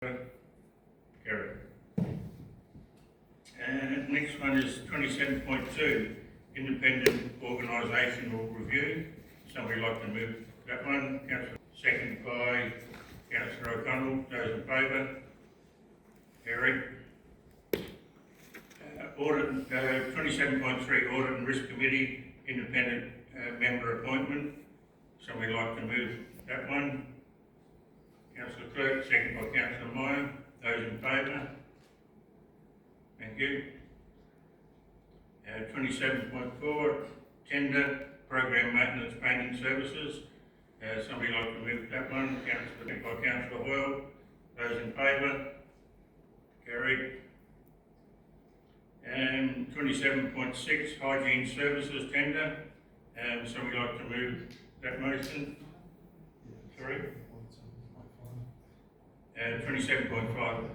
Carried. And next one is 27.2, independent organisational review. Somebody like to move that one? Councillor, second by Councillor O'Connell. Those in favour? Carried. Audit 27.3, audit and risk committee, independent member appointment. Somebody like to move that one? Councillor Clerk, second by Councillor Meyer. Those in favour? Thank you. 27.4, tender, program maintenance painting services. Somebody like to move that one? Councillor, by Councillor Hoyle. Those in favour? Carried. And 27.6, hygiene services tender. Somebody like to move that motion? Sorry? 27.5,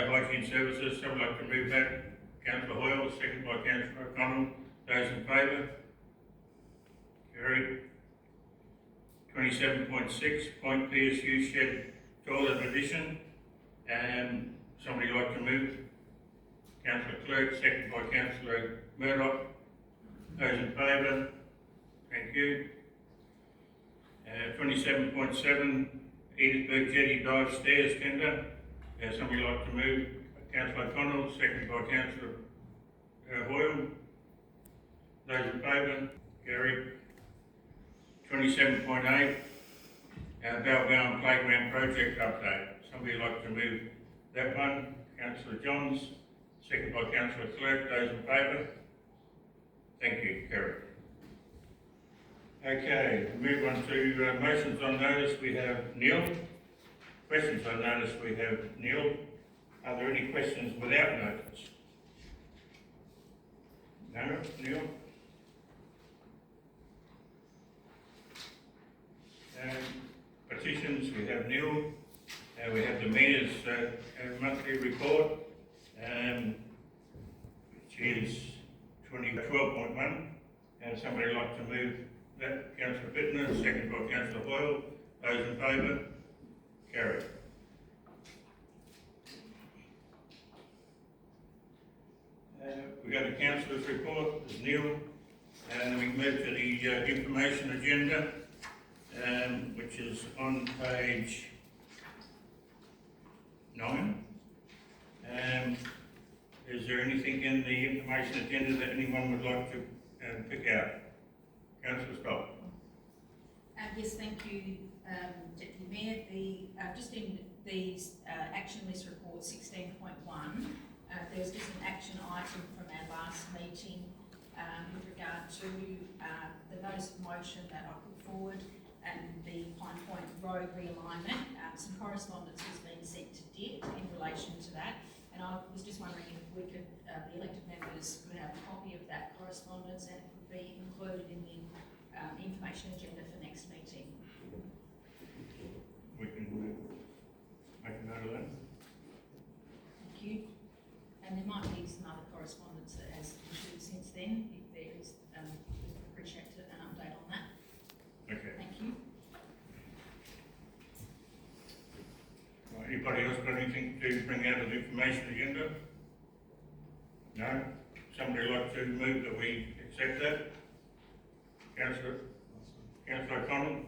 hygiene services. Somebody like to move that? Councillor Hoyle, second by Councillor O'Connell. Those in favour? Carried. 27.6, Point PSU shed toilet addition. Somebody like to move? Councillor Clerk, second by Councillor Murdoch. Those in favour? Thank you. 27.7, Edithburgh Jetty dive stairs tender. Somebody like to move? Councillor O'Connell, second by Councillor Hoyle. Those in favour? Carried. 27.8, Balgowan Playground Project update. Somebody like to move that one? Councillor Johns, second by Councillor Clerk. Those in favour? Thank you. Carried. Okay, move on to motions on notice. We have Neil. Questions on notice. We have Neil. Are there any questions without notice? No, Neil. Petitions. We have Neil. We have the Mayor's monthly report, which is 12.1. And somebody like to move that? Councillor Bittner, second by Councillor Hoyle. Those in favour? Carried. We go to Councillor's report. There's Neil. And we move to the information agenda, which is on page 9. Is there anything in the information agenda that anyone would like to pick out? Councillor Scott. Yes, thank you, Deputy Mayor. Just in the action list report 16.1, there was just an action item from our last meeting with regard to the notice of motion that I put forward and the Pine Point Road realignment. Some correspondence has been sent to DIP in relation to that, and I was just wondering if we could, the elected members could have a copy of that correspondence and it could be included in the information agenda for next meeting. We can make a note of that. Thank you. And there might be some other correspondence that has issued since then. If there is, appreciate an update on that. Okay. Thank you. Right, anybody else got anything to bring out of the information agenda? No? Somebody like to move that we accept that? Councillor O'Connell,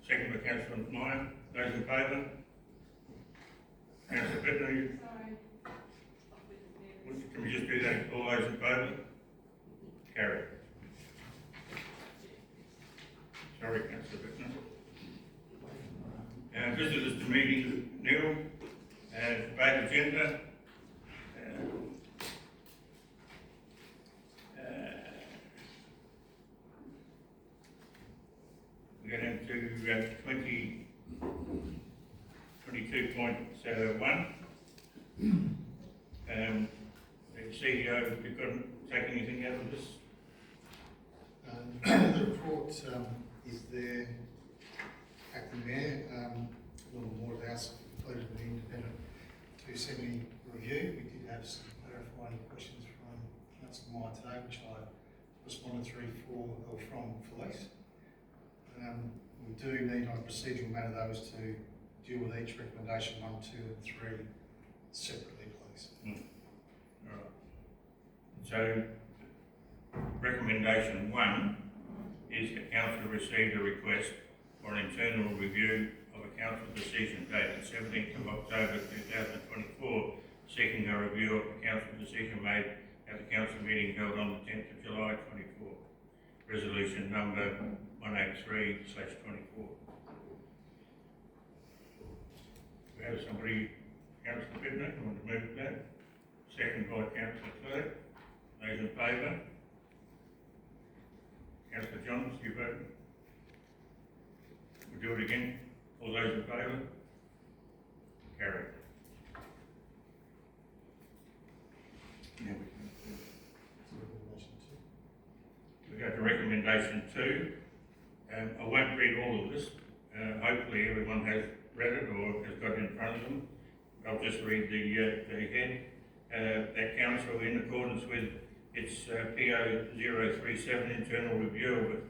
second by Councillor Meyer. Those in favour? Councillor Bittner. Can we just do that? All those in favour? Carried. Sorry, Councillor Bittner. Visitors to meeting, Neil. Debate agenda. We get into 22.1. The CEO, if you couldn't take anything out of this? The report is there, Acting Mayor. Norman Waterhouse completed an independent 270 review. We did have some clarifying questions from Councillor Meyer today, which I responded from Felice. We do need on a procedural matter those to deal with each recommendation 1, 2 and 3 separately, please. Alright. So, recommendation 1 is the council received a request for an internal review of a council decision dated 17th of October 2024, seeking a review of the council decision made at the council meeting held on the 10th of July 24. Resolution number 183/24. We have somebody, Councillor Fidner, who want to move that? Second by Councillor Clerk. Those in favour? Councillor Johns, you vote? We'll do it again. All those in favour? Carried. Now we go to recommendation 2. I won't read all of this. Hopefully everyone has read it or has got it in front of them. I'll just read the head. That council, in accordance with its PO 037 internal review of a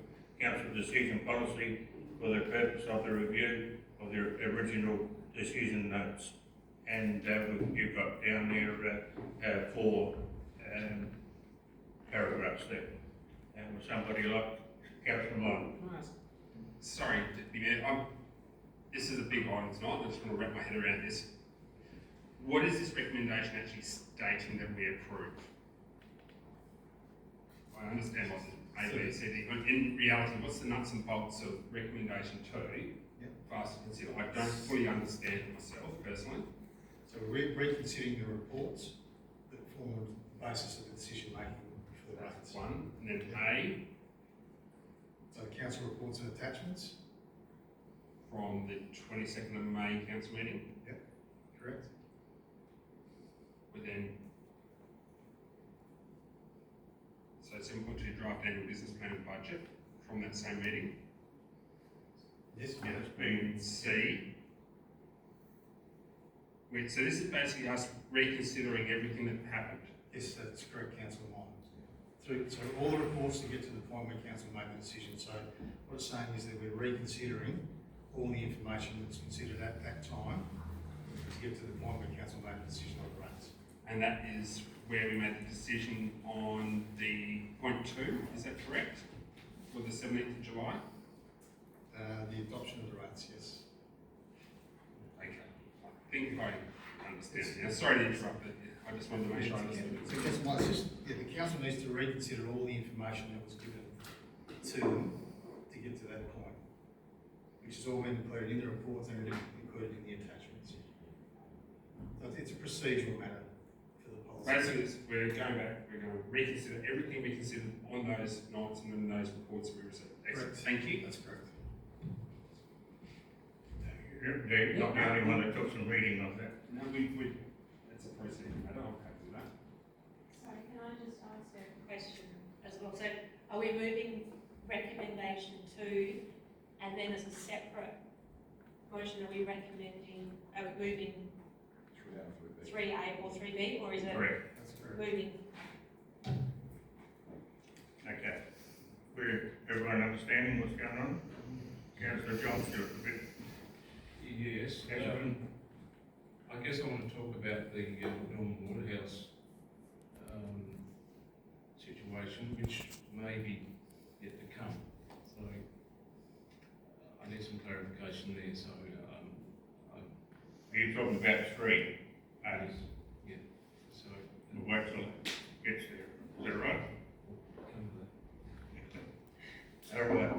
council decision policy for the purpose of the review of the original decision notes. And you've got down there 4 paragraphs there. And would somebody like, Councillor Martin? Sorry, this is a big item tonight. I just want to wrap my head around this. What is this recommendation actually stating that we approve? I understand what's A, B, C, D, but in reality, what's the nuts and bolts of recommendation 2 for us to consider? I don't fully understand it myself, personally. So we're reconsidering the reports that form the basis of the decision making for the That's rates. 1. And then A, So the council reports and attachments, from the 22nd of May council meeting. correct? But then, so 7.2 draft annual business plan and budget from that same meeting. Yes. Yeah, it's been C. Wait, so this is basically us reconsidering everything that happened. Yes, that's correct, Councillor Martin. So all the reports to get to the point where council made the decision. So what it's saying is that we're reconsidering all the information that was considered at that time to get to the point where council made the decision on the rates. And that is where we made the decision on the point 2, is that correct? For the 17th of July? The adoption of the rates, yes. Okay. I think I understand now. Sorry to interrupt, but I just wanted to make sure I understood So it. Councillor Martin, the council needs to reconsider all the information that was given to them to get to that point, which has all been included in the reports and included in the attachments. So it's a procedural matter for the policy. Basically, we're going back, we're going to reconsider everything we considered on those nights and in those reports that we received. Excellent. Correct. Thank you. That's correct. You're not the only one that took some reading of that. No, that's a proceeding matter. I'm happy with that. Sorry, can I just ask a question as well? So are we moving recommendation 2 and then as a separate motion are we recommending, are we moving 3A or 3B or is it Correct. That's correct. moving? Okay. Everyone understanding what's going on? Councillor John, do it a bit. Yes, I guess I want to talk about the Norman Waterhouse situation, which may be yet to come. So I need some clarification there. So Are you talking about 3? yes, yeah. So We'll wait till it gets there. Is that right? come to All right.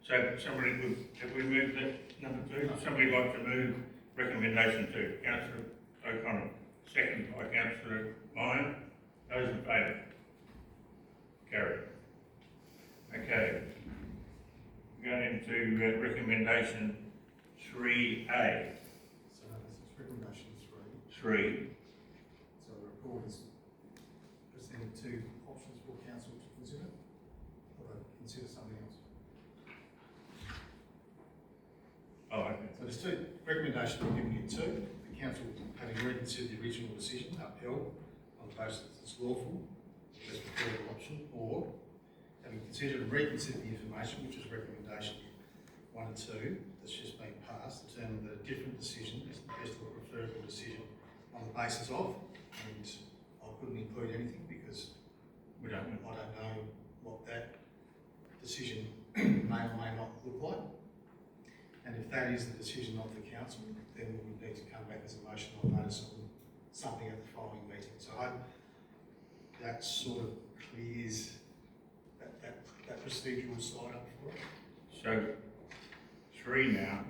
So somebody would, have we moved that number 2? Somebody like to move recommendation 2? Councillor O'Connell, second by Councillor Lyon. Those in favour? Carried. Okay. Going into recommendation 3A. So this is recommendation 3. 3. So the report is presented 2 options for council to consider, or consider something else. Oh, okay. So there's 2 recommendations we're giving you 2. The council, having reconsidered the original decision, upheld on the basis that it's lawful, as preferred option, or having considered and reconsidered the information, which is recommendation 1 and 2, that's just been passed determined that a different decision is the best or preferable decision on the basis of, and I couldn't include anything because We don't know. I don't know what that decision may or may not look like. And if that is the decision of the council, then we would need to come back as a motion on notice on something at the following meeting. So I hope that sort of clears that procedural side up for us. So, 3 now,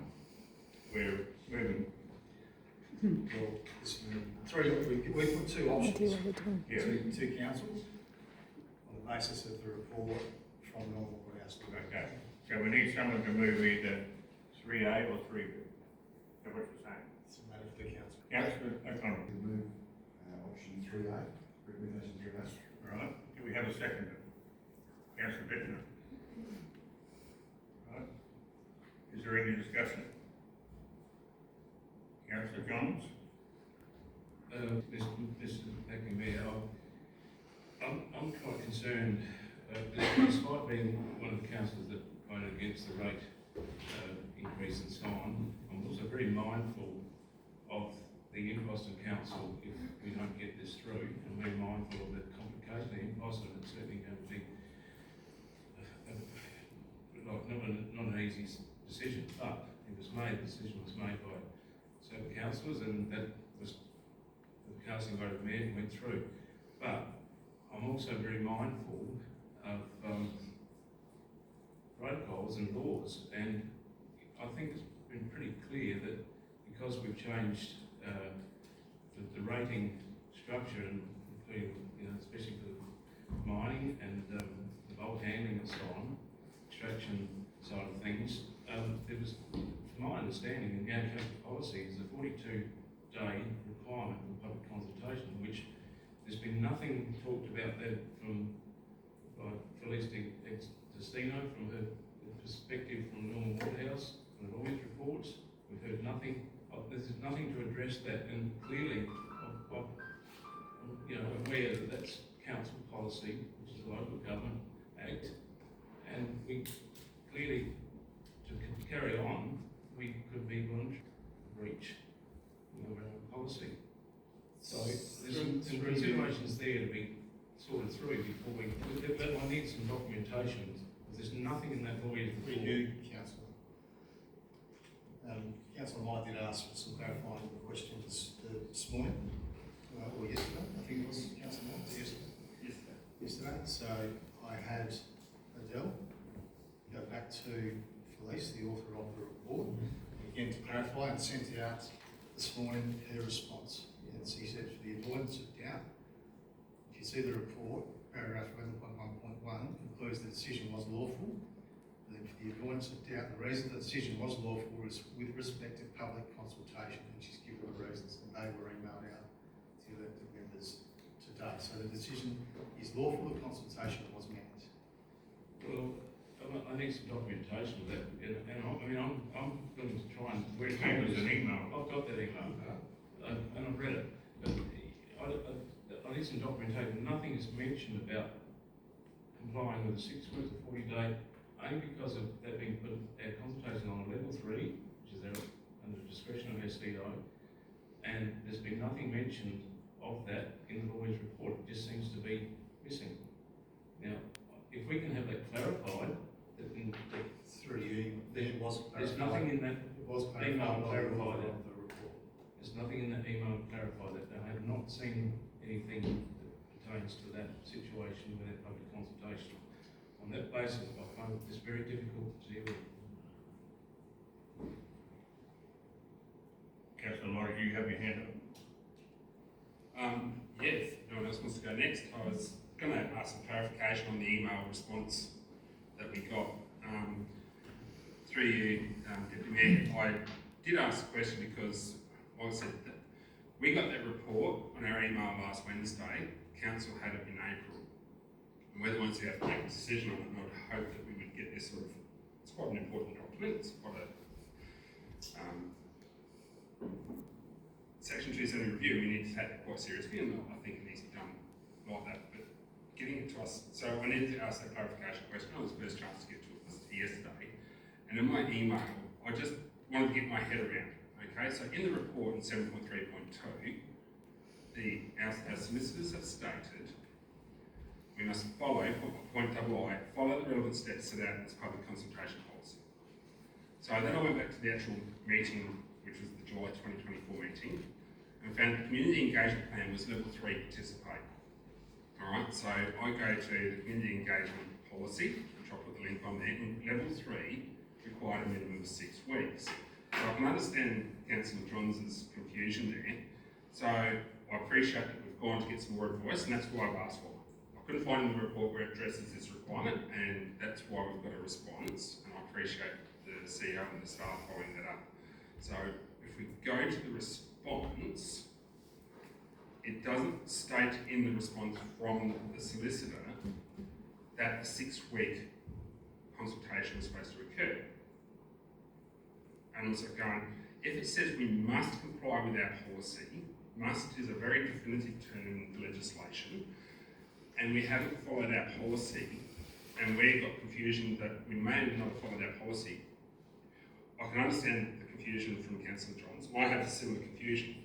we're moving. Well, this, we put 2 options Yeah. to councils on the basis of the report from Norman Waterhouse. Okay, so we need someone to move either 3A or 3B. Is that what you're saying? It's a matter for the council. Councillor O'Connor, We move option 3A, recommendation 3A. right? Do we have a second? Councillor Bittner. Right. Is there any discussion? Councillor Johns? Mr. Acting Mayor, I'm quite concerned, despite being one of the councillors that voted against the rate increase and so on, I'm also very mindful of the impost of council if we don't get this through. I'm very mindful of the complication of the impost, and it's certainly going to be not an easy decision, but it was made, the decision was made by certain councillors, and that was the casting vote of the mayor went through. But I'm also very mindful of protocols and laws, and I think it's been pretty clear that because we've changed the rating structure, and including, especially for mining and the bulk handling and so on, extraction side of things, there was, from my understanding, in the council policy is a 42-day requirement for public consultation, which there's been nothing talked about that by Felice D'Estino from her perspective from Norman Waterhouse, from the lawyers' reports. We've heard nothing. There's nothing to address that, and clearly, I'm aware that that's council policy, which is the Local Government Act, and we clearly, to carry on, we could be going to breach our policy. So there's some considerations there to be sorted through before we. But I need some documentation. There's nothing in that lawyer's report. Review, councillor. Councillor Knight did ask for some clarifying questions this morning, or yesterday, I think it was, Councillor Knight, yesterday. So I had Adele go back to Felice, the author of the report, again to clarify, and sent out this morning her response. And she said, for the avoidance of doubt, if you see the report, paragraph 11.1.1 concludes the decision was lawful. And then for the avoidance of doubt, the reason the decision was lawful was with respect to public consultation, and she's given the reasons, and they were emailed out to elected members today. So the decision is lawful, the consultation was met. Well, I need some documentation of that, and I'm going to try and. Where it came as an email. I've got that email, and I've read it, but I need some documentation. Nothing is mentioned about complying with the 6 weeks or 40-day, only because of that being put our consultation on a level 3, which is under the discretion of SDO, and there's been nothing mentioned of that in the lawyer's report. It just seems to be missing. Now, if we can have that clarified, Through you, there was clarified. there's nothing in that It was email clarified clarify by that. the report. There's nothing in that email to clarify that. I have not seen anything that pertains to that situation with that public consultation. On that basis, I find this very difficult to deal with. Councillor Laurie, you have your hand up. Yes, no one else wants to go next. I was going to ask some clarification on the email response that we got. Through you, Deputy Mayor, I did ask a question because, like I said, we got that report on our email last Wednesday. Council had it in April. And whether once we have to make a decision on it, I would hope that we would get this sort of, it's quite an important document, it's quite a, Section 270 review, we need to take that quite seriously, and I think it needs to be done like that, but getting it to us, so I needed to ask that clarification question. It was the first chance to get to it was yesterday, and in my email, I just wanted to get my head around. Okay, so in the report in 7.3.2, our solicitors have stated we must follow, point double I, follow the relevant steps set out as public consultation policy. So then I went back to the actual meeting, which was the July 2024 meeting, and found the community engagement plan was level 3 participate. Alright, so I go to the community engagement policy, which I'll put the link on there, and level 3 required a minimum of 6 weeks. So I can understand Councillor Johns' confusion there. So I appreciate that we've gone to get some more advice, and that's why I've asked for it. I couldn't find in the report where it addresses this requirement, and that's why we've got a response, and I appreciate the CEO and the staff following that up. So if we go to the response, it doesn't state in the response from the solicitor that a 6-week consultation is supposed to occur. And I'm sort of going, if it says we must comply with our policy, must is a very definitive term in the legislation, and we haven't followed our policy, and we've got confusion that we may have not followed our policy. I can understand the confusion from Councillor Johns. I have a similar confusion.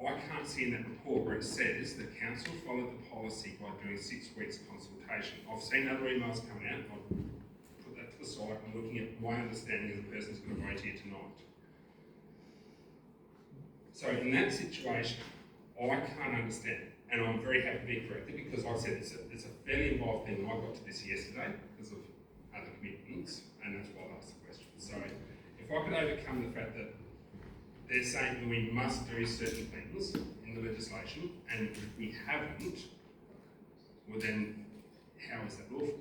I can't see in that report where it says that council followed the policy by doing 6 weeks consultation. I've seen other emails coming out, I'll put that to the side. I'm looking at my understanding of the person who's going to vote here tonight. So in that situation, I can't understand, and I'm very happy to be corrected because like I said it's a fairly involved thing. I got to this yesterday because of other commitments, and that's why I asked the question. So if I could overcome the fact that they're saying that we must do certain things in the legislation, and if we haven't, well then, how is that lawful?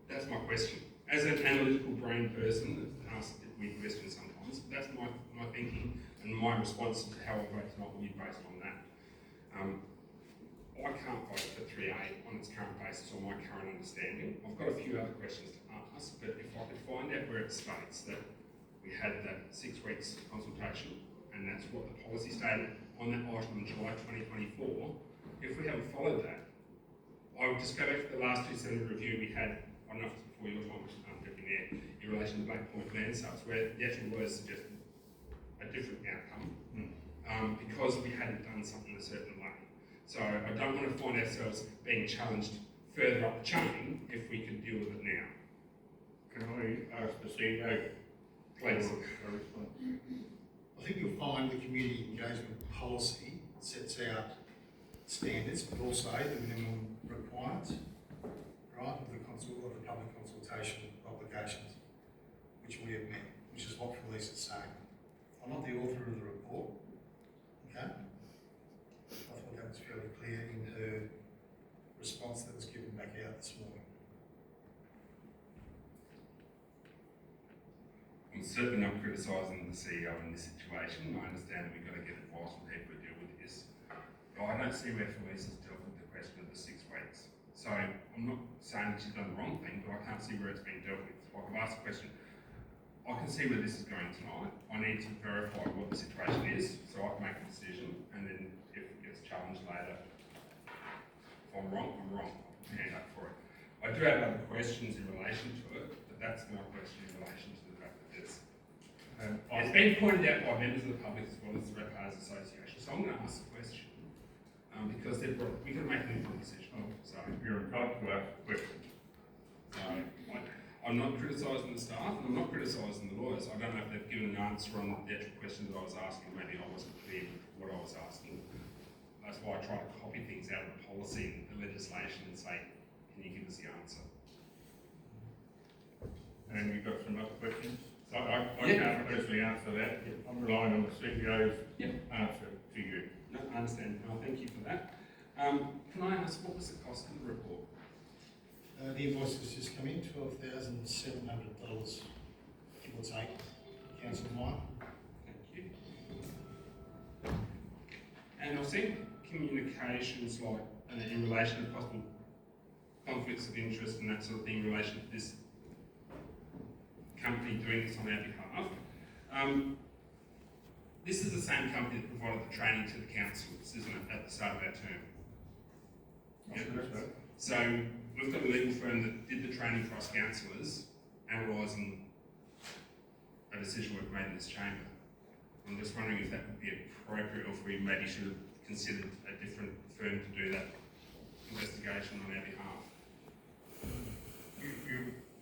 That's my question. As an analytical brain person that asks weird questions sometimes, that's my thinking, and my response to how I vote tonight will be based on that. I can't vote for 3A on its current basis or my current understanding. I've got a few other questions to ask, but if I could find out where it states that we had that 6 weeks consultation, and that's what the policy stated on that item in July 2024. If we haven't followed that, I would just go back to the last 2 Senate review we had, I don't know if it's before your time, Deputy Mayor, in relation to Black Point land sales, where the actual lawyers suggested a different outcome because we hadn't done something a certain way. So I don't want to find ourselves being challenged further up the chain if we can deal with it now. Can I ask the CEO? Please. I think you'll find the community engagement policy sets out standards, but also the minimum requirements, right, of the public consultation obligations, which we have met, which is what Felice is saying. I'm not the author of the report, okay? I thought that was fairly clear in her response that was given back out this morning. I'm certainly not criticising the CEO in this situation. I understand that we've got to get advice from people to deal with this. But I don't see where Felice has dealt with the question of the 6 weeks. So I'm not saying that she's done the wrong thing, but I can't see where it's been dealt with. Like I've asked a question, I can see where this is going tonight. I need to verify what the situation is so I can make a decision, and then if it gets challenged later, if I'm wrong, I'm wrong. I'll hand up for it. I do have other questions in relation to it, but that's my question in relation to the fact that it's been pointed out by members of the public as well as the Ratepayers Association. So I'm going to ask the question because we can make an informed decision. So You're entitled to ask a question. I'm not criticising the staff, and I'm not criticising the lawyers. I don't know if they've given an answer on the actual question that I was asking. Maybe I wasn't clear with what I was asking. That's why I try to copy things out of the policy and the legislation and say, can you give us the answer? And you've got some other questions? I can't personally answer that. I'm relying on the CEO's answer to you. No, I understand. No, thank you for that. Can I ask, what was the cost of the report? The invoice has just come in, $12,700, give or take, Council Mine. Thank you. And I've seen communications like in relation to possible conflicts of interest and that sort of thing in relation to this company doing this on our behalf. This is the same company that provided the training to the councils, isn't it, at the start of our term? Yep. So we've got a legal firm that did the training for us councillors, analysing a decision we've made in this chamber. I'm just wondering if that would be appropriate, or if we maybe should have considered a different firm to do that investigation on our behalf.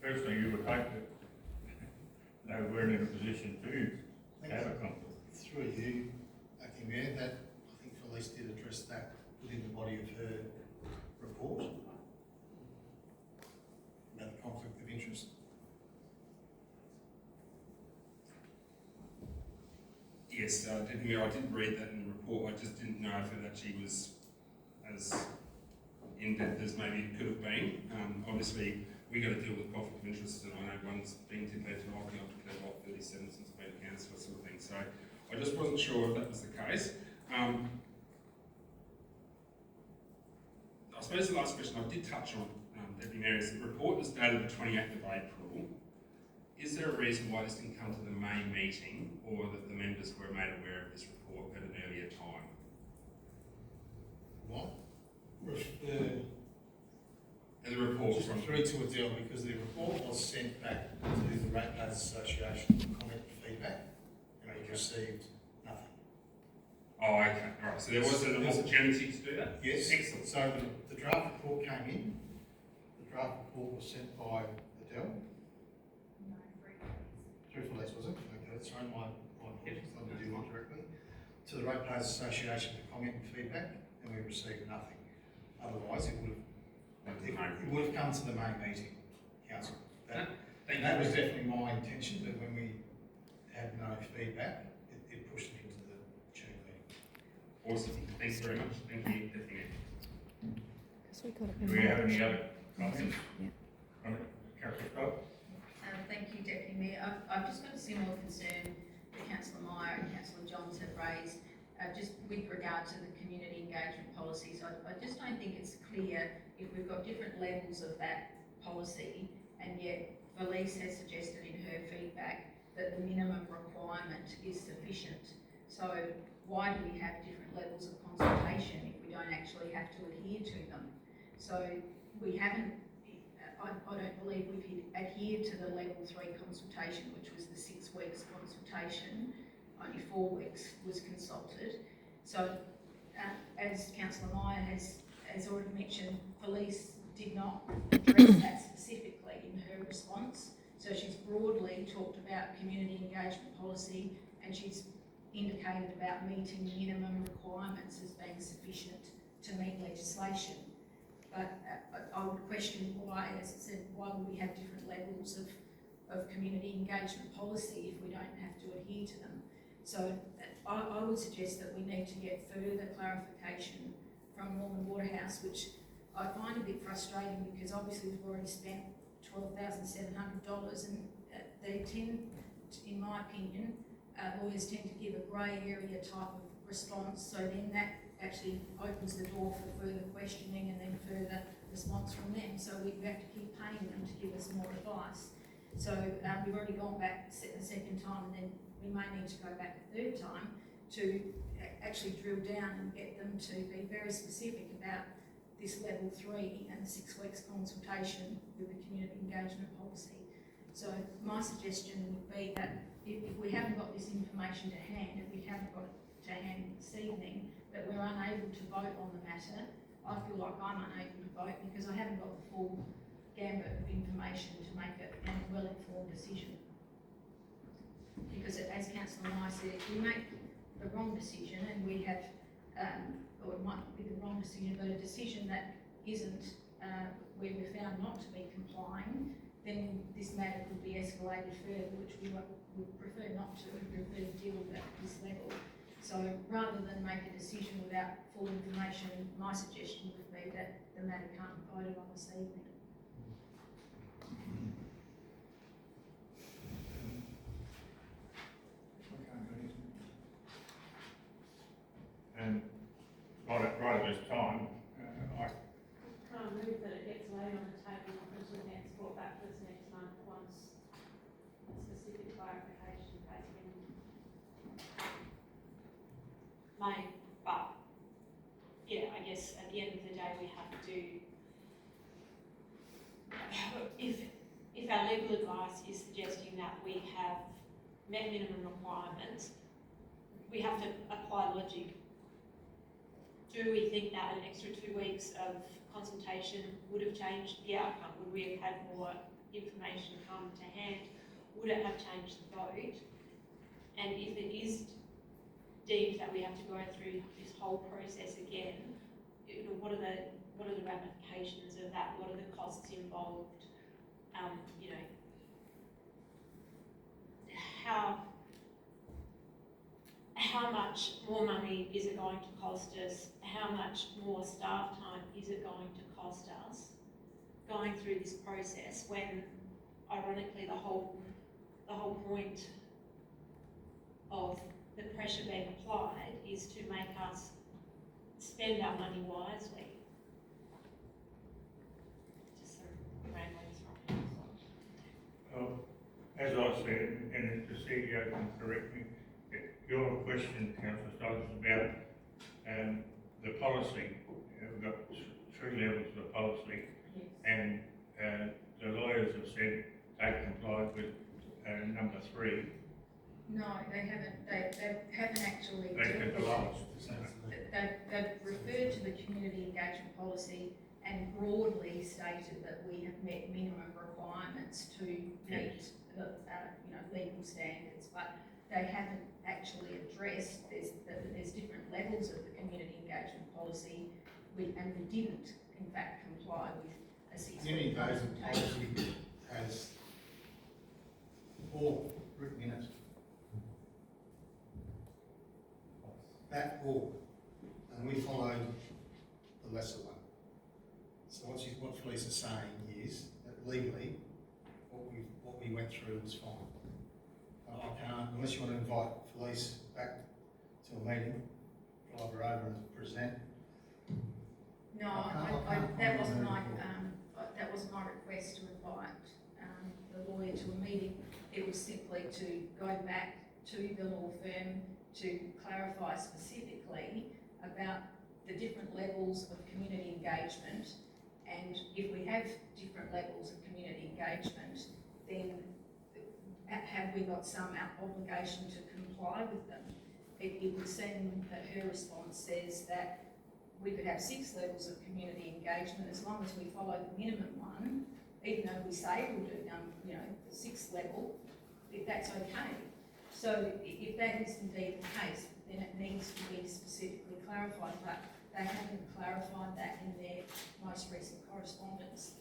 Personally, you would hope that they weren't in a position to have a conflict. Through you, Acting Mayor, that, I think Felice did address that within the body of her report about the conflict of interest. Yes, I did read that in the report. I just didn't know if it actually was as in-depth as maybe it could have been. Obviously, we got to deal with conflict of interest, and I know one's been declared to I've declared lot 37 since I've been a councillor, sort of thing. So I just wasn't sure if that was the case. I suppose the last question I did touch on, Deputy Mayor, is the report was dated the 28th of April. Is there a reason why this didn't come to the main meeting, or that the members were made aware of this report at an earlier time? What? And the report Just from... through to a deal, because the report was sent back to the Ratepayers Association for comment and feedback, and we received nothing. Oh, okay, all right. So there was an opportunity to do that? Yes. Excellent. So the draft report came in. The draft report was sent by Adele. No, Through Felice, was it? Okay, that's right, my apologies, I didn't do that directly. To the Ratepayers Association for comment and feedback, and we received nothing. Otherwise, it would have come to the main meeting, Council. That was definitely my intention, but when we had no feedback, it pushed it into the June meeting. Awesome. Thanks very much. Thank you, Deputy Mayor. Do we have any other comments? Yeah. Councillor Scott? Thank you, Deputy Mayor. I've just got a similar concern that Councillor Meyer and Councillor Johns have raised, just with regard to the community engagement policies. I just don't think it's clear if we've got different levels of that policy, and yet Felice has suggested in her feedback that the minimum requirement is sufficient. So why do we have different levels of consultation if we don't actually have to adhere to them? So we haven't, I don't believe we've adhered to the level 3 consultation, which was the 6 weeks consultation. Only 4 weeks was consulted. So as Councillor Meyer has already mentioned, Felice did not address that specifically in her response. So she's broadly talked about community engagement policy, and she's indicated about meeting minimum requirements as being sufficient to meet legislation. But I would question why, as I said, why would we have different levels of community engagement policy if we don't have to adhere to them? So I would suggest that we need to get further clarification from Norman Waterhouse, which I find a bit frustrating, because obviously we've already spent $12,700, and they tend, in my opinion, lawyers tend to give a grey area type of response, so then that actually opens the door for further questioning and then further response from them. So we have to keep paying them to give us more advice. So we've already gone back a second time, and then we may need to go back a third time to actually drill down and get them to be very specific about this level 3 and the 6 weeks consultation with the community engagement policy. So my suggestion would be that if we haven't got this information to hand, and we haven't got it to hand this evening, that we're unable to vote on the matter. I feel like I'm unable to vote because I haven't got the full gambit of information to make a well-informed decision. Because as Councillor Nye said, if we make the wrong decision and we have, or it might not be the wrong decision, but a decision that isn't where we're found not to be complying, then this matter could be escalated further, which we would prefer not to. We prefer to deal with it at this level. So rather than make a decision without full information, my suggestion would be that the matter can't be voted on this evening. And right at this time, Can I move that it gets laid on the table until then it's brought back to us next month once a specific clarification has been made? But yeah, I guess at the end of the day we have to, if our legal advice is suggesting that we have met minimum requirements, we have to apply logic. Do we think that an extra 2 weeks of consultation would have changed the outcome? Would we have had more information come to hand? Would it have changed the vote? And if it is deemed that we have to go through this whole process again, what are the ramifications of that? What are the costs involved? How much more money is it going to cost us? How much more staff time is it going to cost us going through this process when, ironically, the whole point of the pressure being applied is to make us spend our money wisely. Just sort of rambling from As I said, and the CEO can correct me, your question, Councillor Stokes, is about the policy. We've got 3 levels of policy, and the lawyers have said they complied with number 3. No, they haven't. They haven't actually. They said the lowest. They've referred to the community engagement policy and broadly stated that we have met minimum requirements to meet the legal standards, but they haven't actually addressed there's different levels of the community engagement policy, and we didn't in fact comply with a 6-week Community engagement consultation. policy has all written in it. That all, and we followed the lesser one. So what Felicia's saying is that legally, what we went through was fine. I can't, unless you want to invite Felice back to a meeting, drive her over and present. No, that wasn't my request to invite the lawyer to a meeting. It was simply to go back to the law firm to clarify specifically about the different levels of community engagement, and if we have different levels of community engagement, then have we got some obligation to comply with them? It would seem that her response says that we could have 6 levels of community engagement as long as we follow the minimum one, even though we say we'll do the 6th level, if that's okay. So if that is indeed the case, then it needs to be specifically clarified, but they haven't clarified that in their most recent correspondence.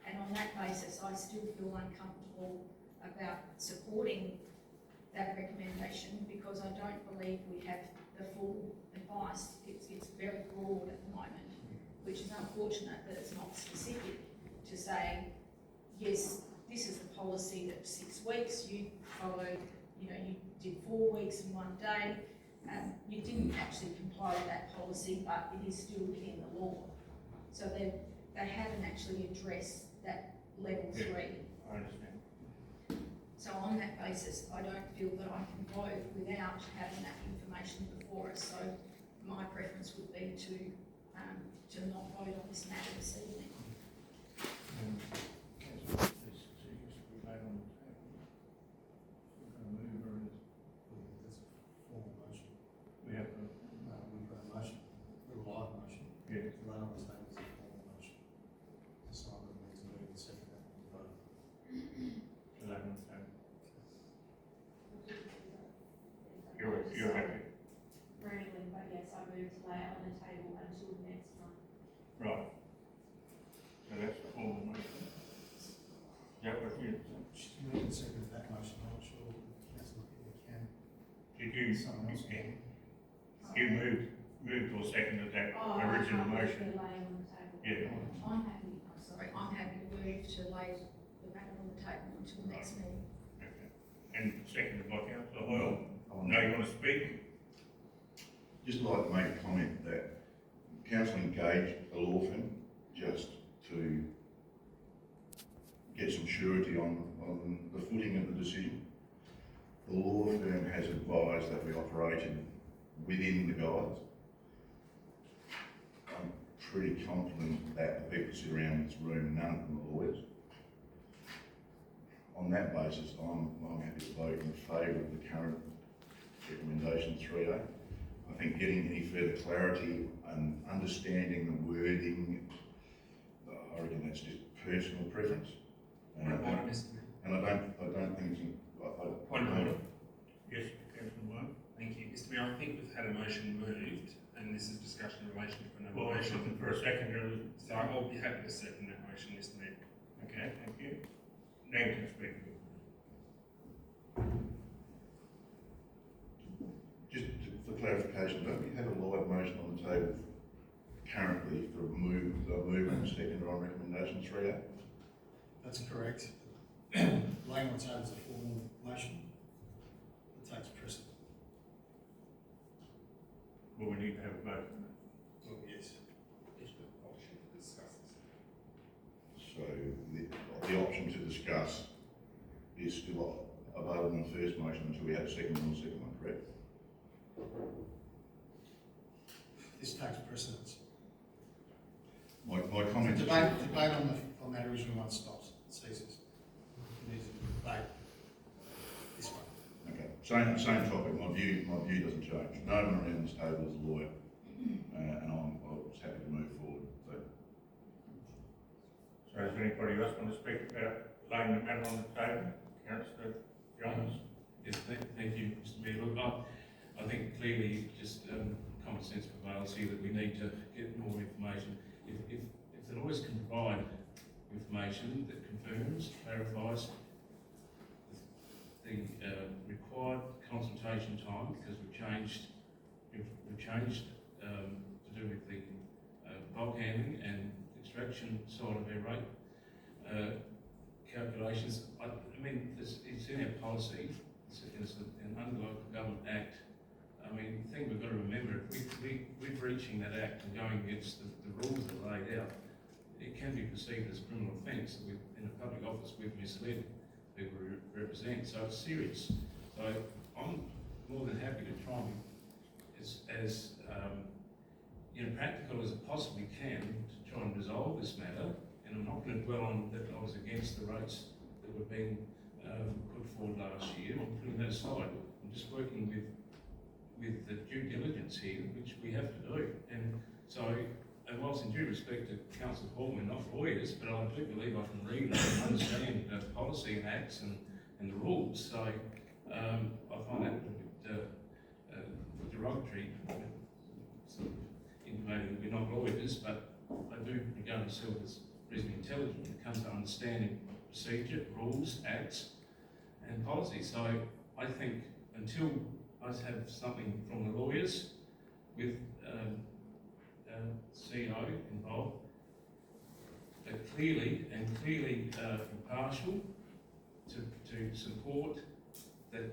And on that basis, I still feel uncomfortable about supporting that recommendation because I don't believe we have the full advice. It's very broad at the moment, which is unfortunate that it's not specific to say, yes, this is the policy that 6 weeks, you followed, you did 4 weeks in 1 day, you didn't actually comply with that policy, but it is still within the law. So they haven't actually addressed that level 3. I understand. So on that basis, I don't feel that I can vote without having that information before us. So my preference would be to not vote on this matter this evening. We have a We've got a motion, we've got a live motion. Yeah. To run on the table as a formal motion. Decide whether we need to move and second that and vote. So that one's done. You're happy? rambling, but yes, I move to lay it on the table until next month. Right. So that's the formal motion. That was it. She's moved and seconded that motion, I'm not sure councillor can. Did you, Someone else you moved or seconded that original motion? Laying on the table. Yeah. I'm happy to move to lay the matter on the table until next meeting. Okay. And seconded by councillor Hoyle. I No, you want to speak? just like to make a comment that council engaged a law firm just to get some surety on the footing of the decision. The law firm has advised that we operated within the guides. I'm pretty confident that the people sit around this room, none of them are lawyers. on that basis, I'm happy to vote in favour of the current recommendation 3A. I think getting any further clarity and understanding the wording, I reckon that's just personal preference. And Point of order, Mr. Mayor. I don't think it's, Point of order. Yes, Councillor Moore. Thank you. Mr. Mayor, I think we've had a motion moved, and this is discussion in relation to another Well, I was motion. looking for a seconder. So I'll be happy to second that motion, Mr. Mayor. Okay, thank you. Name can speak. just for clarification, don't we have a live motion on the table currently for move and second on recommendation 3A? That's correct. Laying on the table is a formal motion that takes precedent. Well, we need to have a vote. Well, yes. Just the option to discuss this. So the option to discuss is still available in the first motion until we have a second on the second one, correct? This takes precedence. My The comments. debate on that original one stops, it ceases. It needs a debate. This one. Okay, same topic. My view doesn't change. No one around this table is a lawyer, and I was happy to move forward. So does anybody else want to speak about laying the matter on the table? Councillor Johns? Yes, thank you, Mr. Mayor. Look, I think clearly just common sense prevails here that we need to get more information. If the lawyers can provide information that confirms, clarifies the required consultation time, because we've changed to do with the bulk handling and extraction side of our rate calculations. I mean, it's in our policy. It's an under local government act. I mean, the thing we've got to remember, if we're breaching that act and going against the rules that are laid out, it can be perceived as a criminal offence that in a public office we've misled people we represent. So it's serious. So I'm more than happy to try and as practical as I possibly can to try and resolve this matter. And I'm not going to dwell on that I was against the rates that were being put forward last year. I'm putting that aside. I'm just working with the due diligence here, which we have to do. And so, and whilst in due respect to Council Hall, we're not lawyers, but I do believe I can read and understand policy and acts and the rules. So I find that a bit derogatory, sort of intimating that we're not lawyers, but I do regard myself as reasonably intelligent when it comes to understanding procedure, rules, acts, and policy. So I think until I have something from the lawyers with CEO involved, that clearly impartial to support that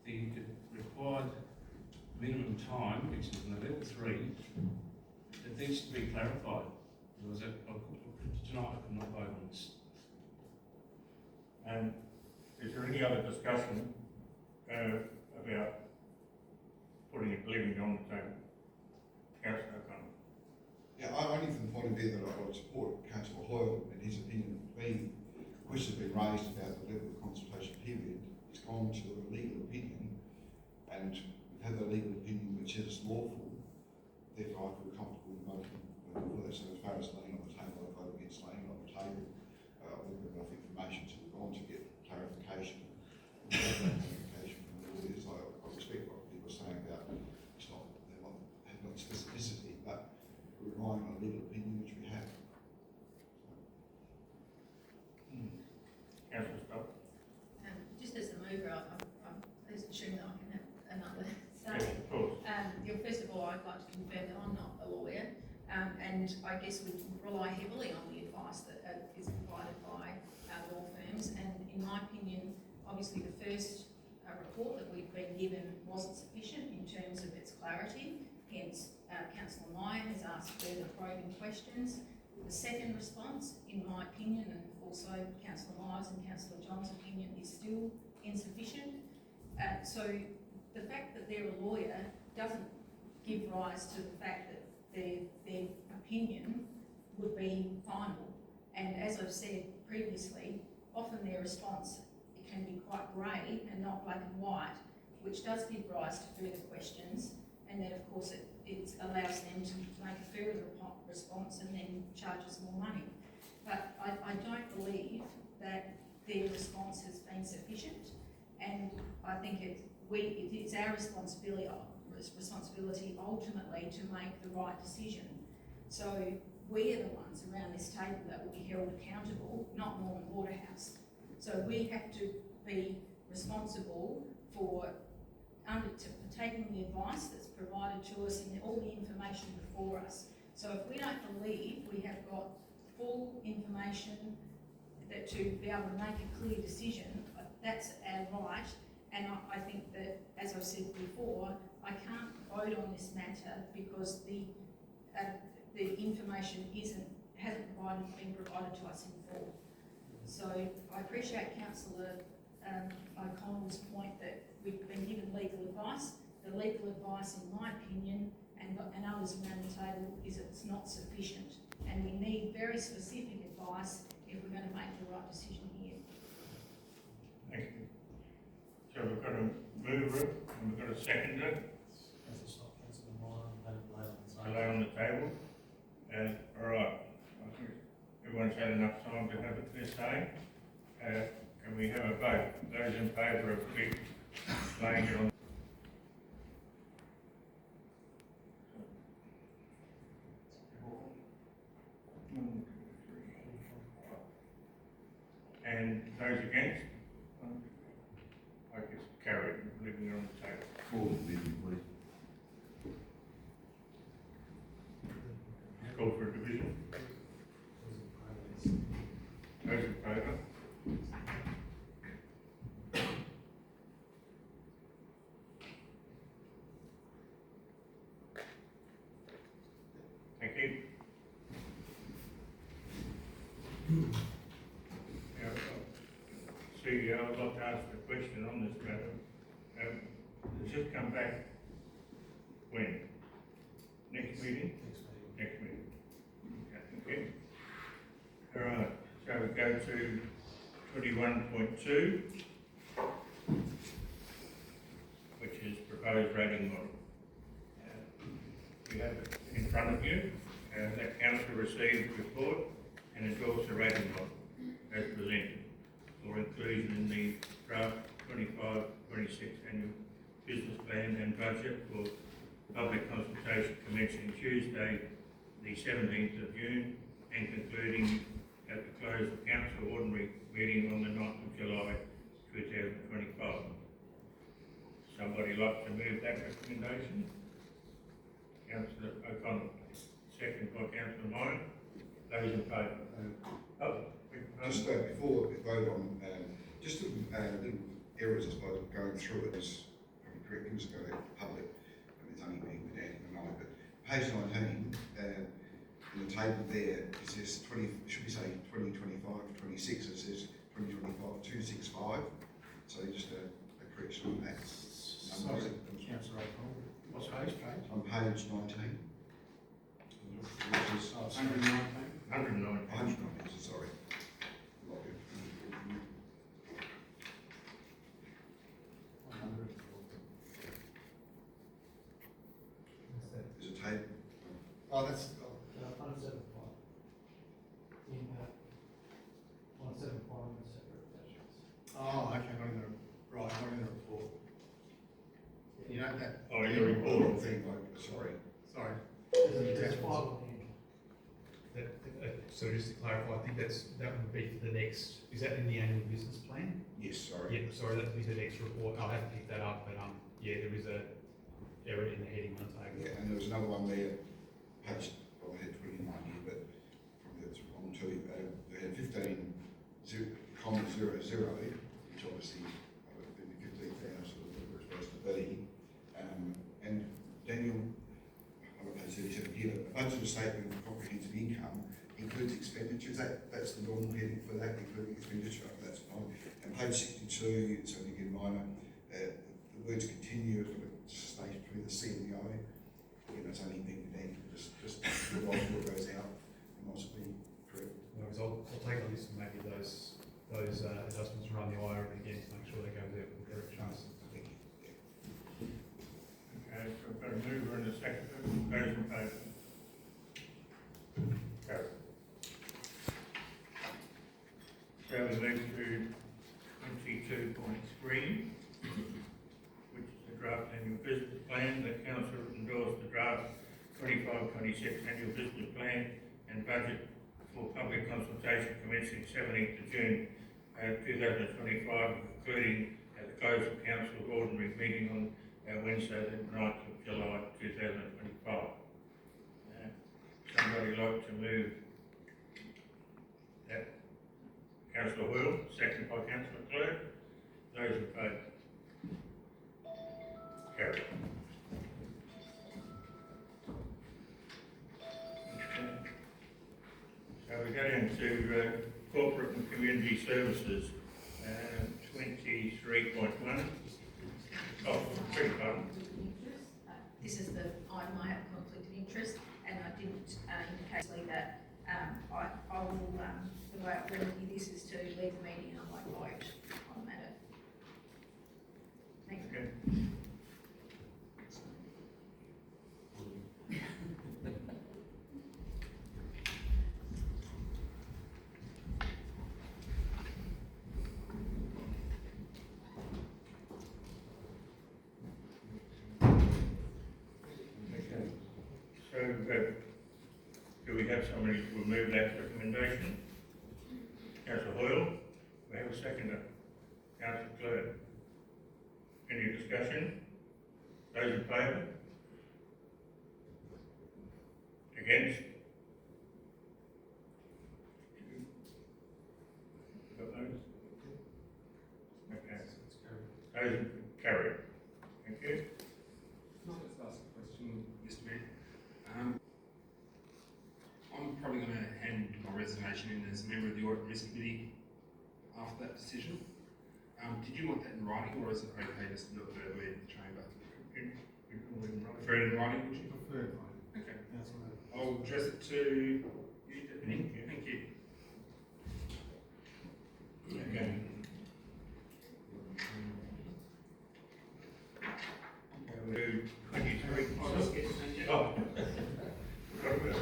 the required minimum time, which is in the level 3, it needs to be clarified. Because tonight I could not vote on this. Is there any other discussion about leaving it on the table? Councillor O'Connor. Yeah, only from the point of view that I would support Councillor Hoyle in his opinion. The question has been raised about the level of consultation period. It's gone to a legal opinion, and we've had the legal opinion which is lawful. Therefore, I feel comfortable in voting for that. So as far as laying on the table, I vote against laying on the table. We've got enough information to go on to get clarification. Clarification from the lawyers. I respect what people are saying about it's not, have not specificity, but we're relying on a legal opinion which we have. Councillor Scott. Just as the mover, I'm pleased to assume that I can have another say. Yes, of course. First of all, I'd like to confirm that I'm not a lawyer, and I guess we rely heavily on the advice that is provided by our law firms. And in my opinion, obviously the first report that we've been given wasn't sufficient in terms of its clarity. Hence, Councillor Meyer has asked further probing questions. The second response, in my opinion, and also Councillor Myers and Councillor John's opinion, is still insufficient. So the fact that they're a lawyer doesn't give rise to the fact that their opinion would be final. And as I've said previously, often their response, it can be quite grey and not black and white, which does give rise to further questions, and then of course it allows them to make a further response and then charges more money. But I don't believe that their response has been sufficient, and I think it is our responsibility ultimately to make the right decision. So we are the ones around this table that will be held accountable, not Norman Waterhouse. So we have to be responsible for taking the advice that's provided to us and all the information before us. So if we don't believe we have got full information that to be able to make a clear decision, that's our right. And I think that, as I've said before, I can't vote on this matter because the information hasn't been provided to us in full. So I appreciate Councillor O'Connell's point that we've been given legal advice. The legal advice, in my opinion, and others around the table, is it's not sufficient, and we need very specific advice if we're going to make the right decision here. Thank you. So we've got a mover and we've got a seconder to lay on the table. All right, I think everyone's had enough time to have their say. Can we have a vote? Those in favour of laying it on? And those against? I guess carried, leaving it on the table. Call the division, please. Call for a division. Those in favour? Thank you. CEO, I'd like to ask a question on this matter. Does this come back when? Next meeting? Next meeting. Okay. All right, so we go to 21.2, which is proposed rating model. You have it in front of you. That council received the report and endorsed the rating model as presented for inclusion in the draft 25-26 annual business plan and budget for public consultation commencing Tuesday, the 17th of June, and concluding at the close of council ordinary meeting on the 9th of July 2025. Somebody like to move that recommendation? Councillor O'Connell, second by Councillor Moran. Those in favour? Just before we vote on, just a little errors, I suppose, going through it is probably correct. Things go to public, and it's only being with Andy and I. But page 19, in the table there, it says 20. Should we say 2025 to 26? It says 2025 265. So just a correction on that. Sorry, Councillor O'Connell. What's page? On page 19. Which is 109. 119, sorry. There's a table. Oh, that's, 175. Impact. 175 on the separate attachments. oh, okay, not in the, right, not in the report. You know that? Oh, your report. Thing, sorry. Sorry. There's 5 on the So just to clarify, I think that would be for the next, is that in the annual business plan? Yes, sorry. Yeah, sorry, that would be the next report. I'll have to pick that up, but yeah, there is a error in the heading on table. Yeah, and there was another one there, page, well, I had 29 here, but probably that's wrong too. They had 15,000, which obviously would have been 15,000 that we're supposed to be. And Daniel, I'm on page 37 here, the budget statement of comprehensive income includes expenditures. That's the normal heading for that, including expenditure. That's fine. And page 62, it's only again minor. The words continue are sort of stated between the C and the I. You know, it's only being named. Just the right word goes out and also be correct. No, I'll take a list of maybe those 25-26 annual business plan and budget for public consultation commencing 17th of June 2025, concluding at the close of council's ordinary meeting on Wednesday, the 9th of July 2025. Somebody like to move that? Councillor Will, second by Councillor Clerk. Those in favour? Carried. So we go into corporate and community services, 23.1. Oh, beg your pardon. This is the item I have a conflict of interest, and I didn't indicate that I will, the way I remedy this is to leave the meeting and I won't vote on the matter. Thank you. Okay. Okay. So, do we have somebody to remove that recommendation? Councillor Hoyle, we have a seconder. Councillor Clerk. Any discussion? Those in favour? Against? Got those? Okay. Those in carried. Thank you. Can I just ask a question, Mr. Mayor? I'm probably going to hand my resignation in as a member of the Audit and Risk Committee after that decision. Did you want that in writing, or is it okay just to do it verbally in the chamber? Prefer it in writing, would you? Preferred one. Okay. That's what I'll address it to you, Deputy. Thank you. Okay. We'll do 23. I'll just get it, yeah. Oh. Got it.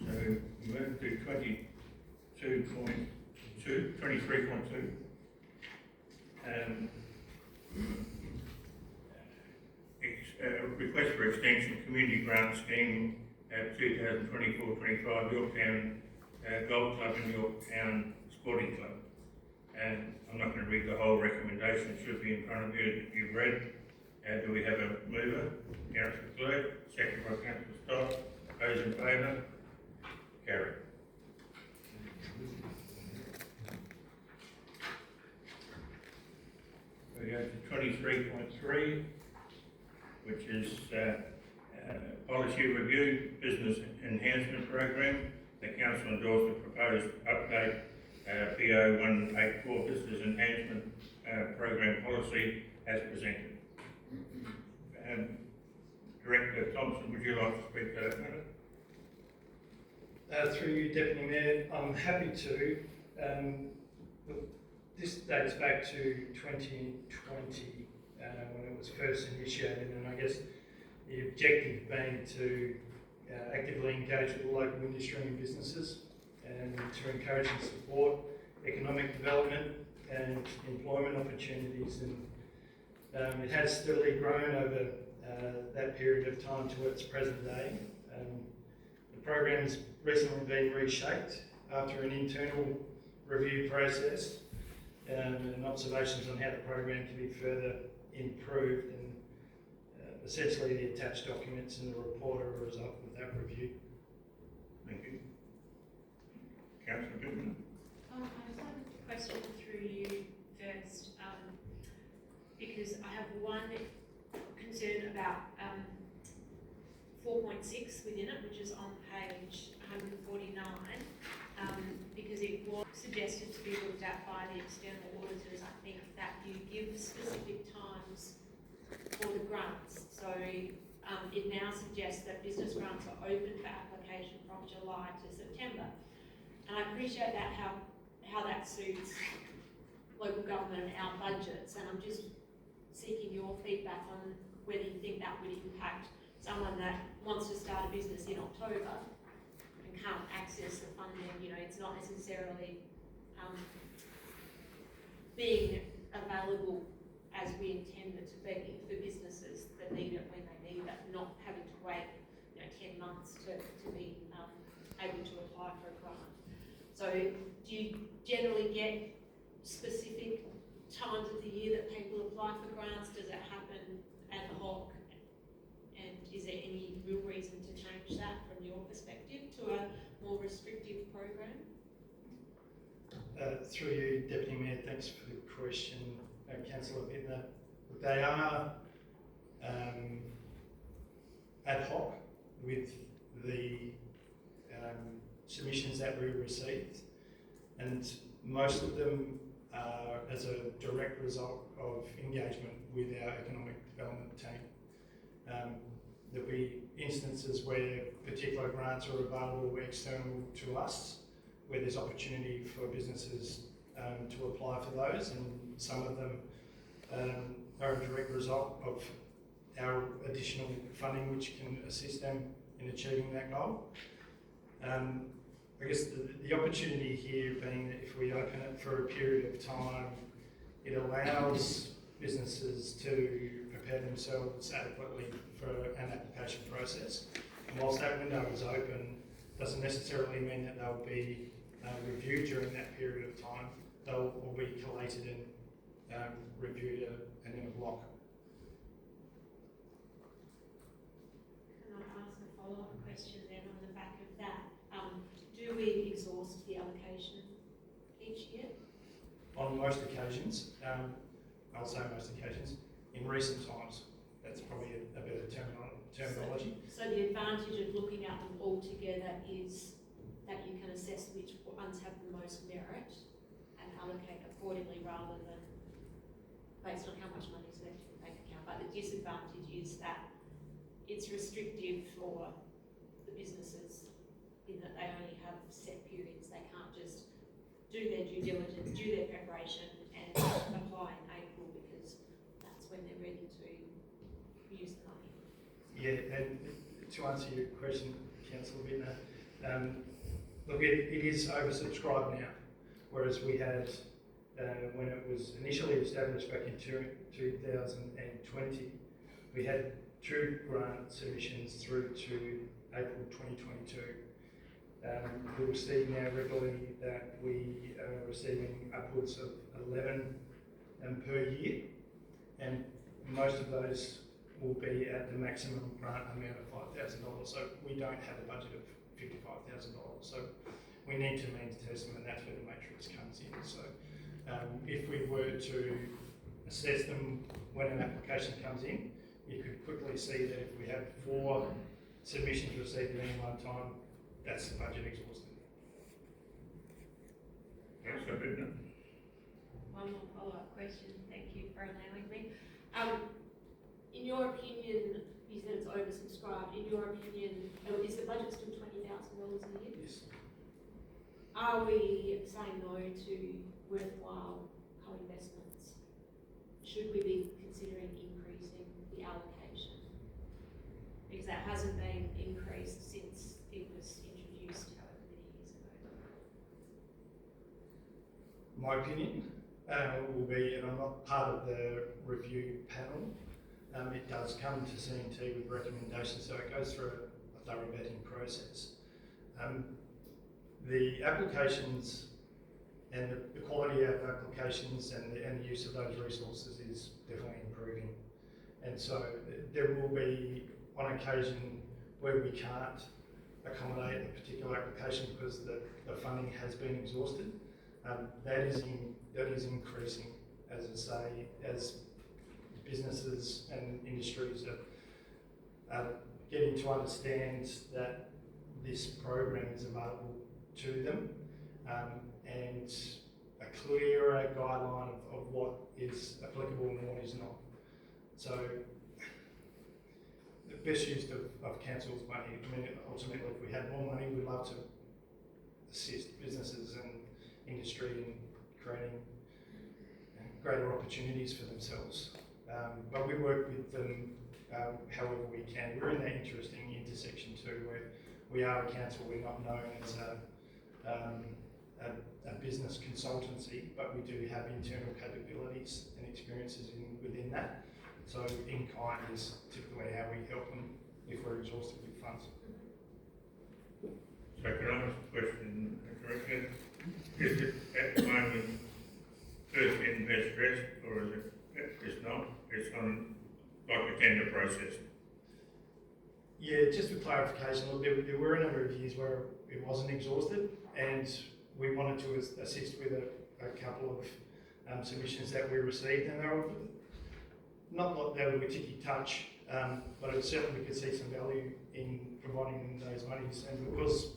So we move to 23.2. Request for extension community grant scheme 2024-25 Yorktown Golf Club and Yorktown Sporting Club. And I'm not going to read the whole recommendation, it should be in front of you that you've read. Do we have a mover? Councillor Clerk, second by Councillor Stott. Those in favour? Carried. We go to 23.3, which is policy review, business enhancement program. The council endorsed the proposed update PO 184 business enhancement program policy as presented. Director Thompson, would you like to speak to that matter? Through you, Deputy Mayor, I'm happy to. Look, this dates back to 2020 when it was first initiated, and I guess the objective being to actively engage with the local industry and businesses and to encourage and support economic development and employment opportunities. And it has steadily grown over that period of time to its present day. The program has recently been reshaped after an internal review process and observations on how the program can be further improved, and essentially the attached documents in the report are a result of that review. Thank you. Councillor Goodman. I just have a question through you first, because I have one concern about 4.6 within it, which is on page 149, because it was suggested to be looked at by the external auditors. I think that you give specific times for the grants. So it now suggests that business grants are open for application from July to September. And I appreciate that, how that suits local government and our budgets, and I'm just seeking your feedback on whether you think that would impact someone that wants to start a business in October and can't access the funding, you know, it's not necessarily being available as we intend it to be for businesses that need it when they need it, not having to wait, you know, 10 months to be able to apply for a grant. So do you generally get specific times of the year that people apply for grants? Does it happen ad hoc? And is there any real reason to change that from your perspective to a more restrictive program? Through you, Deputy Mayor, thanks for the question, Councillor Bittner. They are ad hoc with the submissions that we received, and most of them are as a direct result of engagement with our economic development team. There'll be instances where particular grants are available external to us, where there's opportunity for businesses to apply for those, and some of them are a direct result of our additional funding which can assist them in achieving that goal. I guess the opportunity here being that if we open it for a period of time, it allows businesses to prepare themselves adequately for an application process. And whilst that window is open, doesn't necessarily mean that they'll be reviewed during that period of time. They'll all be collated and reviewed and in a block. Can I ask a follow-up question then on the back of that? Do we exhaust the allocation each year? On most occasions, I'll say most occasions, in recent times, that's probably a better terminology. So the advantage of looking at them all together is that you can assess which ones have the most merit and allocate accordingly rather than based on how much money is left in the bank account. But the disadvantage is that it's restrictive for the businesses in that they only have set periods. They can't just do their due diligence, do their preparation and apply in April because that's when they're ready to use the money. Yeah, and to answer your question, Councillor Bittner, look, it is oversubscribed now, whereas we had, when it was initially established back in 2020, we had 2 grant submissions through to April 2022. We receive now regularly that we are receiving upwards of 11 per year, and most of those will be at the maximum grant amount of $5,000. So we don't have a budget of $55,000. So we need to means test them, and that's where the matrix comes in. So if we were to assess them when an application comes in, you could quickly see that if we have 4 submissions received at any one time, that's the budget exhausted. Councillor Bittner. One more follow-up question. Thank you for allowing me. In your opinion, you said it's oversubscribed. In your opinion, is the budget still $20,000 a year? Yes. Are we saying no to worthwhile co-investments? Should we be considering increasing the allocation? Because that hasn't been increased since it was introduced however many years ago. My opinion will be, and I'm not part of the review panel, it does come to C&T with recommendations, so it goes through a thorough vetting process. The applications and the quality of applications and the use of those resources is definitely improving. And so there will be, on occasion, where we can't accommodate a particular application because the funding has been exhausted. That is increasing, as I say, as businesses and industries are getting to understand that this program is available to them, and a clearer guideline of what is applicable and what is not. So the best use of council's money, I mean, ultimately if we had more money, we'd love to assist businesses and industry in creating greater opportunities for themselves. But we work with them however we can. We're in that interesting intersection too, where we are a council, we're not known as a business consultancy, but we do have internal capabilities and experiences within that. So in kind is typically how we help them if we're exhausted with funds. So can I ask a question correctly? Is it at the moment first in, best dressed, or is it, it's not, it's on like a tender process? Yeah, just for clarification, look, there were a number of years where it wasn't exhausted, and we wanted to assist with a couple of submissions that we received, and they were not like they were a ticky touch, but it certainly we could see some value in providing them those monies, and because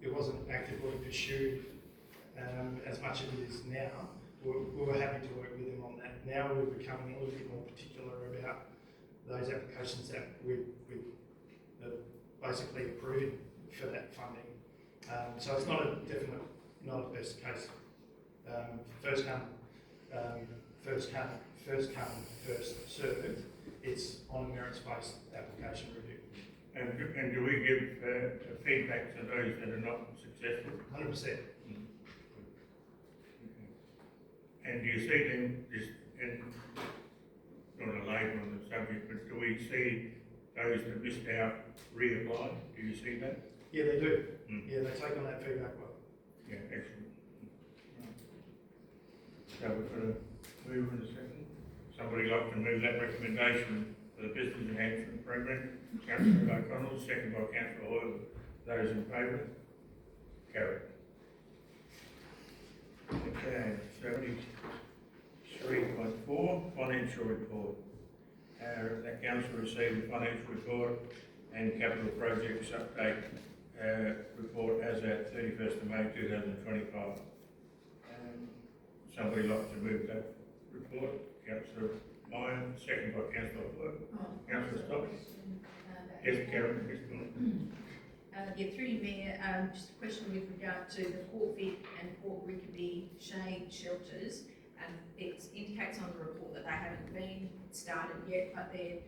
it wasn't actively pursued as much as it is now, we were happy to work with them on that. Now we're becoming a little bit more particular about those applications that we're basically approving for that funding. So it's not a definite, not a best case. First come, first served. It's on a merits-based application review. And do we give feedback to those that are not successful? 100%. And do you see them, just, and not a label on the subject, but do we see those that missed out reapply? Do you see that? Yeah, they do. Yeah, they take on that feedback well. Yeah, excellent. So we've got to move in a second. Somebody like to move that recommendation for the business enhancement program? Councillor O'Connell, second by Councillor Hoyle. Those in favour? Carried. Okay, 73.4, financial report. The council received the financial report and capital projects update report as at 31st of May 2025. Somebody like to move that report? Councillor Lyon, second by Councillor Hoyle. Councillor Stock. Yes, Karen, yes, go on. Yeah, through you, Mayor, just a question with regard to the Port Vic and Port Rickaby shade shelters. It indicates on the report that they haven't been started yet, but I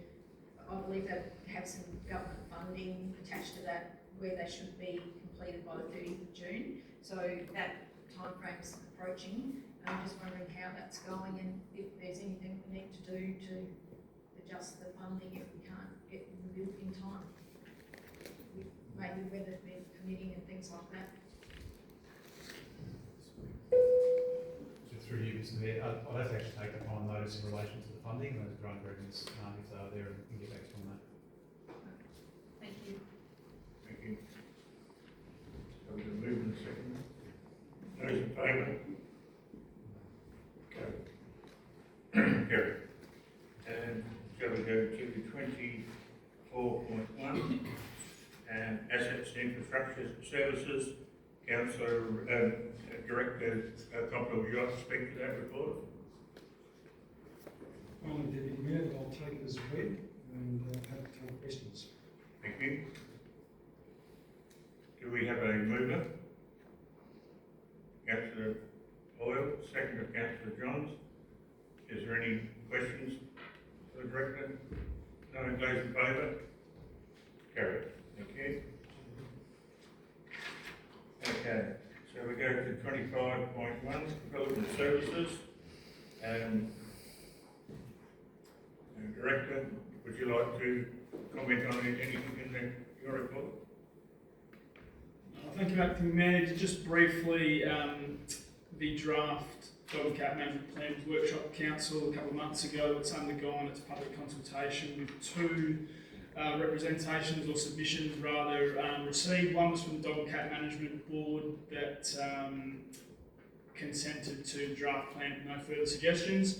believe they have some government funding attached to that where they should be completed by the 30th of June. So that timeframe's approaching. I'm just wondering how that's going and if there's anything we need to do to adjust the funding if we can't get them built in time. Maybe weather permitting and things like that. So through you, Mr. Mayor, I'll have to actually take that on notice in relation to the funding and those grant agreements if they are there and get back to you on that. Thank you. Thank you. So we're going to move in a second. Those in favour? Carried. And shall we go to 24.1 and assets and infrastructure services? Councillor Director Coppell, would you like to speak to that report? Only Deputy Mayor, but I'll take it as read and have to take questions. Thank you. Do we have a mover? Councillor Hoyle, second of Councillor Johns. Is there any questions for the Director? No, those in favour? Carried. Thank you. Okay, so we go to 25.1, development services. Director, would you like to comment on anything in your report? Thank you, Acting Mayor. Just briefly, the draft Dog Cat Management Plan was workshop council a couple of months ago. It's undergone its public consultation with two representations or submissions rather received. One was from the Dog Cat Management Board that consented to the draft plan with no further suggestions.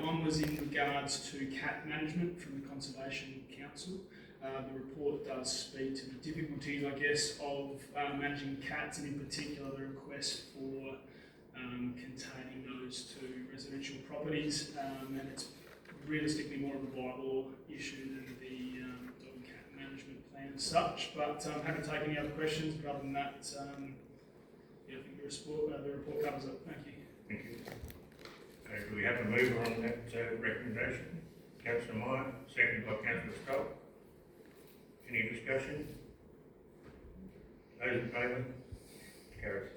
One was in regards to cat management from the Conservation Council. The report does speak to the difficulties, I guess, of managing cats, and in particular the request for containing those to residential properties, and it's realistically more of a bylaw issue than the dog and cat management plan as such. But haven't taken any other questions, but other than that, yeah, I think the report covers it. Thank you. Thank you. Do we have a mover on that recommendation? Councillor Meyer, seconded by Councillor Scott. Any discussion? Those in favour? Carries.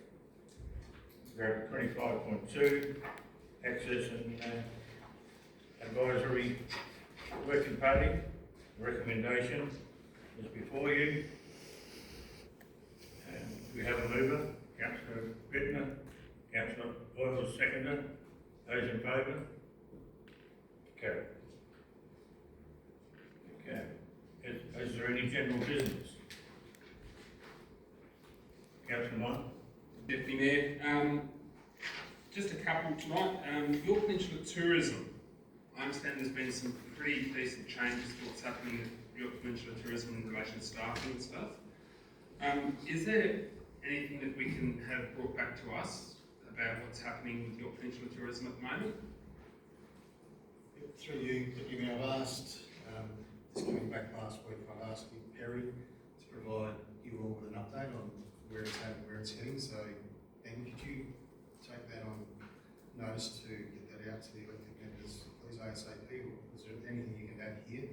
We go to 25.2, access and advisory working party. The recommendation is before you. And we have a mover, Councillor Bittner, Councillor Boyle, seconder. Those in favour? Carried. Okay. Is there any general business? Councillor Meyer? Deputy Mayor, just a couple tonight. Your Peninsula Tourism, I understand there's been some pretty decent changes to what's happening with York Peninsula Tourism in relation to staffing and stuff. Is there anything that we can have brought back to us about what's happening with York Peninsula Tourism at the moment? Through you, Deputy Mayor, I've asked, just coming back last week, I've asked Perry to provide you all with an update on where it's at and where it's heading. So, Ben, could you take that on notice to get that out to the elected members, please, ASAP, or is there anything you can add here?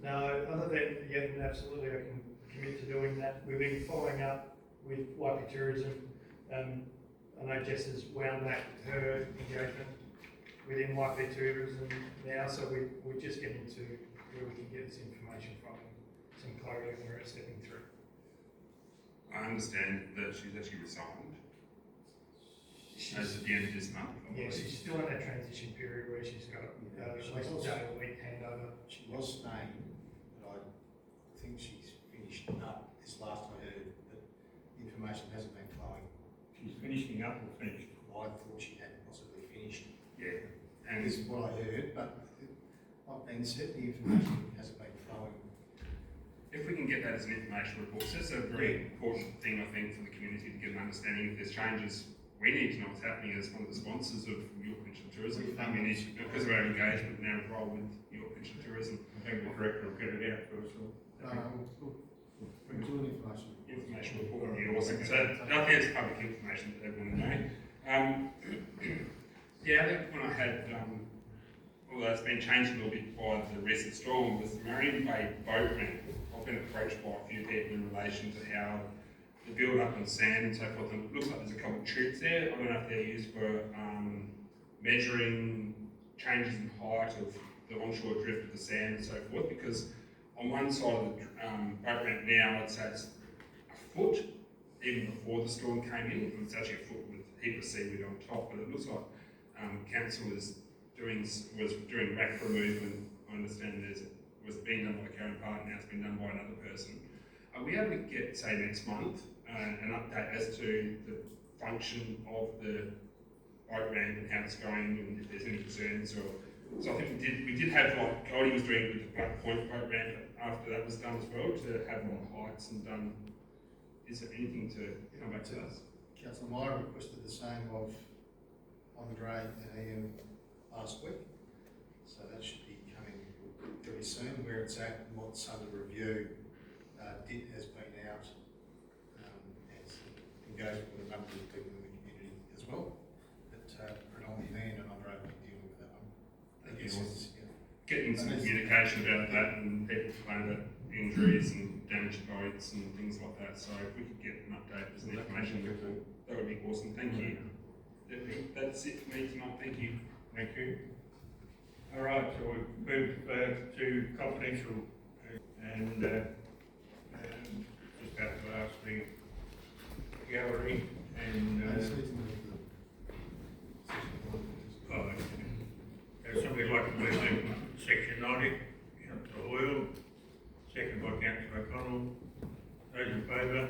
No, other than, yeah, absolutely, I can commit to doing that. We've been following up with YP Tourism. I know Jess has wound back her engagement within YP Tourism now, so we're just getting to where we can get this information from, some clarity on where it's stepping through. I understand that she's actually resigned as at the end of this month. Yeah, she's still in that transition period where she's got at least a day a week handover. She was staying, but I think she's finished up, this last I heard, but the information hasn't been flowing. She's finishing up or finished? I thought she had possibly finished. Yeah, and This is what I heard, but like Ben said, the information hasn't been flowing. if we can get that as an information report, so that's a very important thing, I think, for the community to get an understanding. If there's changes, we need to know what's happening as one of the sponsors of York Peninsula Tourism. We need to, because of our engagement and our role with York Peninsula Tourism. I think the director will get it out to us all. We'll do an Information report would be awesome. So I think it's public information that everyone will know. Yeah, I think when I had, although it's been changed a little bit by the recent storm, was the Marine Bay boat ramp. I've been approached by a few people in relation to how the build up on sand and so forth, and it looks like there's a couple of tricks there. I don't know if they're used for measuring changes in height of the onshore drift of the sand and so forth, because on one side of the boat ramp now, I'd say it's a foot, even before the storm came in. It's actually a foot with a heap of seaweed on top, but it looks like council was doing rack removal. I understand it was being done by the current part, now it's been done by another person. Are we able to get, say, next month, an update as to the function of the boat ramp and how it's going, and if there's any concerns? Or so I think we did have, like Goldie was doing with the Black Point boat ramp after that was done as well, to have more heights and done. Is there anything to come back to us? Councillor Meyer requested the same of Andre and Ian last week, so that should be coming very soon. Where it's at and what's under review has been out, and engagement with a number of people in the community as well, but predominantly Ian and Andre will be dealing with that one. Getting some communication about that, and people complain about injuries and damaged boats and things like that. So if we could get an update as an information report, that would be awesome. Thank you. That's it for me tonight. Thank you. Thank you. All right, so we move to confidential and just have to ask the gallery and somebody like to move in section 90, Councillor Hoyle, second by Councillor O'Connell. Those in favour?